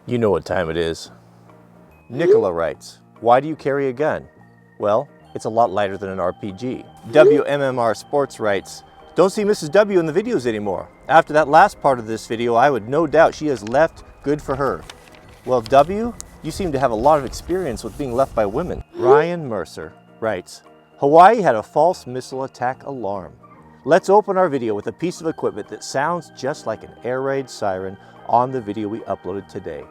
You know what time it is. Nicola writes, why do you carry a gun? Well, it's a lot lighter than an RPG. WMMR Sports writes, don't see Mrs. W in the videos anymore. After that last part of this video, I would no doubt she has left. Good for her. Well, W, you seem to have a lot of experience with being left by women. Ryan Mercer writes, Hawaii had a false missile attack alarm. Let's open our video with a piece of equipment that sounds just like an air raid siren on the video we uploaded today.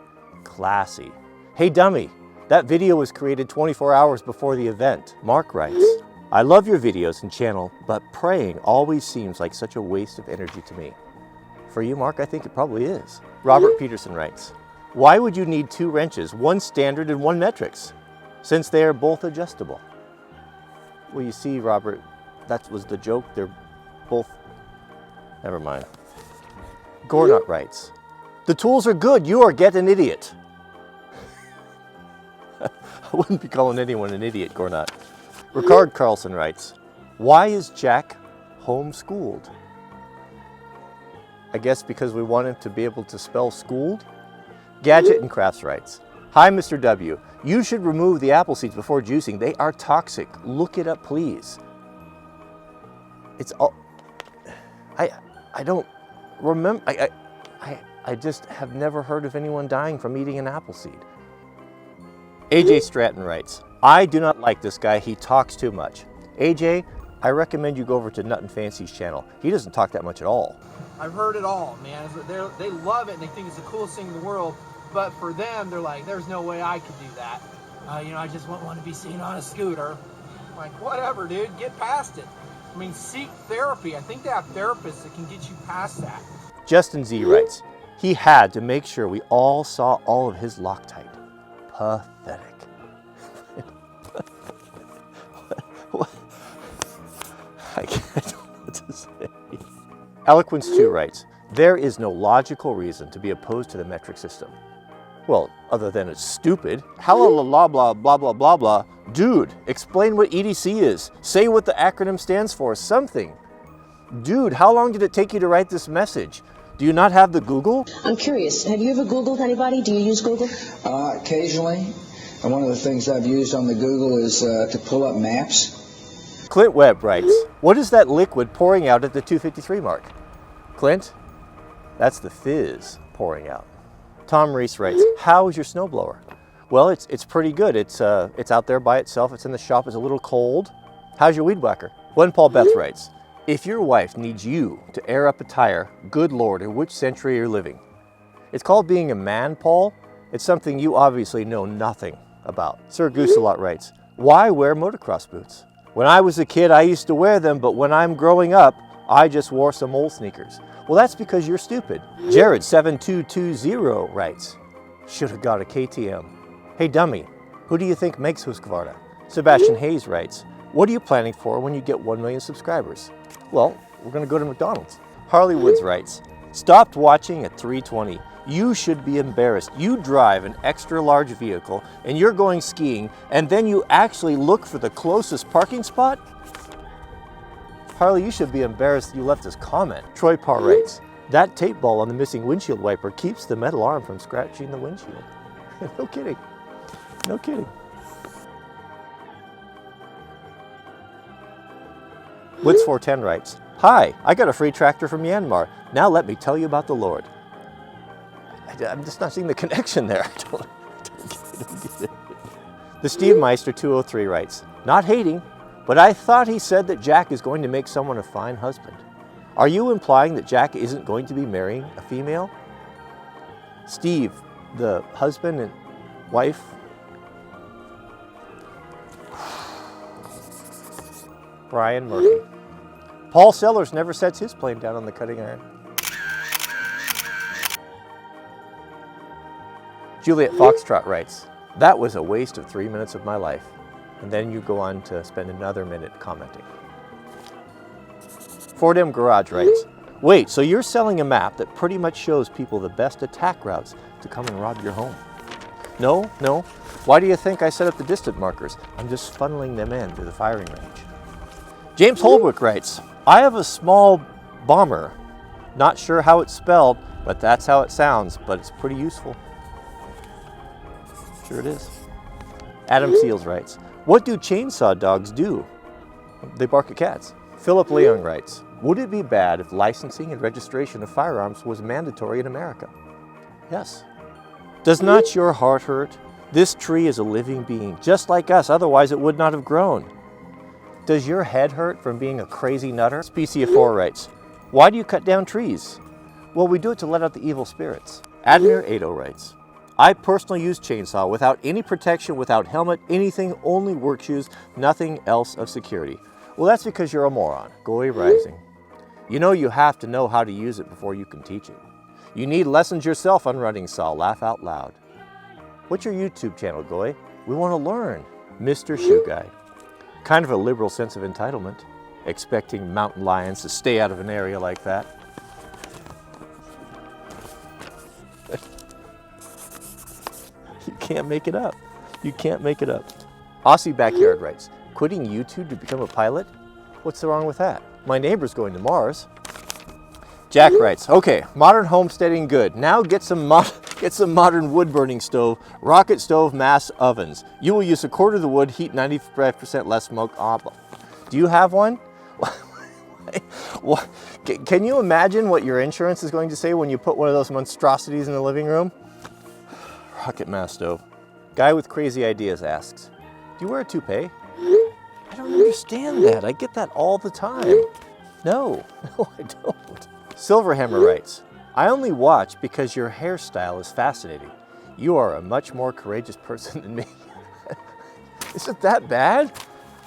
Classy. Hey dummy, that video was created 24 hours before the event. Mark writes, I love your videos and channel, but praying always seems like such a waste of energy to me. For you, Mark, I think it probably is. Robert Peterson writes, why would you need two wrenches, one standard and one metrics, since they are both adjustable? Well, you see, Robert, that was the joke. They're both, never mind. Gornut writes, the tools are good, you are get an idiot. I wouldn't be calling anyone an idiot, Gornut. Ricard Carlson writes, why is Jack homeschooled? I guess because we want him to be able to spell schooled? Gadget and Crafts writes, hi Mr. W, you should remove the apple seeds before juicing. They are toxic. Look it up, please. It's all, I don't remember, I just have never heard of anyone dying from eating an apple seed. AJ Stratton writes, I do not like this guy, he talks too much. AJ, I recommend you go over to Nut and Fancy's channel. He doesn't talk that much at all. I've heard it all, man. They love it and they think it's the coolest thing in the world. But for them, they're like, there's no way I could do that. I just wouldn't want to be seen on a scooter. I'm like, whatever, dude, get past it. I mean, seek therapy. I think they have therapists that can get you past that. Justin Z writes, he had to make sure we all saw all of his Loctite. Pathetic. what? I don't know what to say. Eloquence 2 writes, there is no logical reason to be opposed to the metric system. Well, other than it's stupid. Hello, blah, blah, blah, blah, blah, blah. Dude, explain what EDC is. Say what the acronym stands for, something. Dude, how long did it take you to write this message? Do you not have the Google? I'm curious, have you ever Googled anybody? Do you use Google? Occasionally. And one of the things I've used on the Google is to pull up maps. Clint Webb writes, what is that liquid pouring out at the 253 mark? Clint, that's the fizz pouring out. Tom Reese writes, how is your snowblower? Well, it's pretty good. It's out there by itself. It's in the shop. It's a little cold. How's your weed whacker? Gwen Paul Beth writes, if your wife needs you to air up a tire, good Lord, in which century you're living? It's called being a man, Paul. It's something you obviously know nothing about. Sir Gooselot writes, why wear motocross boots? When I was a kid, I used to wear them, but when I'm growing up, I just wore some old sneakers. Well, that's because you're stupid. Jared7220 writes, should have got a KTM. Hey dummy, who do you think makes Husqvarna? Sebastian Hayes writes, what are you planning for when you get 1 million subscribers? Well, we're gonna go to McDonald's. Harley Woods writes, stopped watching at 3:20. You should be embarrassed. You drive an extra large vehicle and you're going skiing and then you actually look for the closest parking spot? Harley, you should be embarrassed you left this comment. Troy Parr writes, that tape ball on the missing windshield wiper keeps the metal arm from scratching the windshield. No kidding. No kidding. Woods410 writes, hi, I got a free tractor from Myanmar. Now let me tell you about the Lord. I'm just not seeing the connection there. I don't get it. The Steve Meister 203 writes, not hating, but I thought he said that Jack is going to make someone a fine husband. Are you implying that Jack isn't going to be marrying a female? Steve, the husband and wife? Brian Murphy. Paul Sellers never sets his plane down on the cutting iron. Juliet Foxtrot writes, that was a waste of 3 minutes of my life. And then you go on to spend another minute commenting. Fordham Garage writes, wait, so you're selling a map that pretty much shows people the best attack routes to come and rob your home? No. Why do you think I set up the distant markers? I'm just funneling them in to the firing range. James Holbrook writes, I have a small bomber. Not sure how it's spelled, but that's how it sounds, but it's pretty useful. Sure it is. Adam Seals writes, what do chainsaw dogs do? They bark at cats. Philip Leung writes, would it be bad if licensing and registration of firearms was mandatory in America? Yes. Does not your heart hurt? This tree is a living being, just like us, otherwise it would not have grown. Does your head hurt from being a crazy nutter? Specia4 writes, why do you cut down trees? Well, we do it to let out the evil spirits. Admir 80 writes, I personally use chainsaw without any protection, without helmet, anything, only work shoes, nothing else of security. Well, that's because you're a moron. Goy Rising. You know you have to know how to use it before you can teach it. You need lessons yourself on running saw. Laugh out loud. What's your YouTube channel, Goy? We want to learn. Mr. Shoe Guy. Kind of a liberal sense of entitlement, expecting mountain lions to stay out of an area like that. You can't make it up. You can't make it up. Aussie Backyard writes, quitting YouTube to become a pilot? What's wrong with that? My neighbor's going to Mars. Jack writes, okay, modern homesteading good. Now get some modern wood burning stove, rocket stove, mass ovens. You will use a quarter of the wood, heat 95% less smoke. Do you have one? Can you imagine what your insurance is going to say when you put one of those monstrosities in the living room? Rocket mass stove. Guy with crazy ideas asks, do you wear a toupee? I don't understand that. I get that all the time. No, I don't. Silverhammer writes, I only watch because your hairstyle is fascinating. You are a much more courageous person than me. Is it that bad?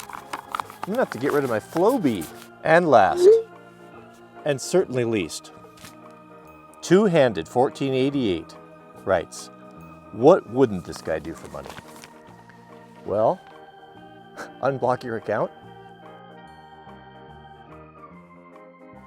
I'm gonna have to get rid of my flow bead. And last, and certainly least, Two-Handed 1488 writes, what wouldn't this guy do for money? Well, unblock your account.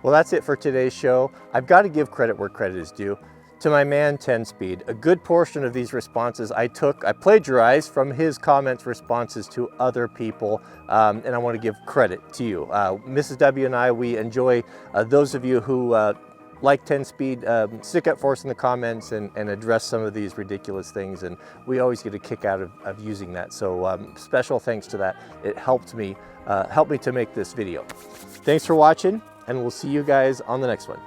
Well, that's it for today's show. I've got to give credit where credit is due. To my man 10 Speed, a good portion of these responses I plagiarized from his comments responses to other people, and I want to give credit to you. Mrs. W and I, we enjoy those of you who like 10 Speed, stick up for us in the comments and address some of these ridiculous things, and we always get a kick out of using that. So special thanks to that. It helped me to make this video. Thanks for watching, and we'll see you guys on the next one.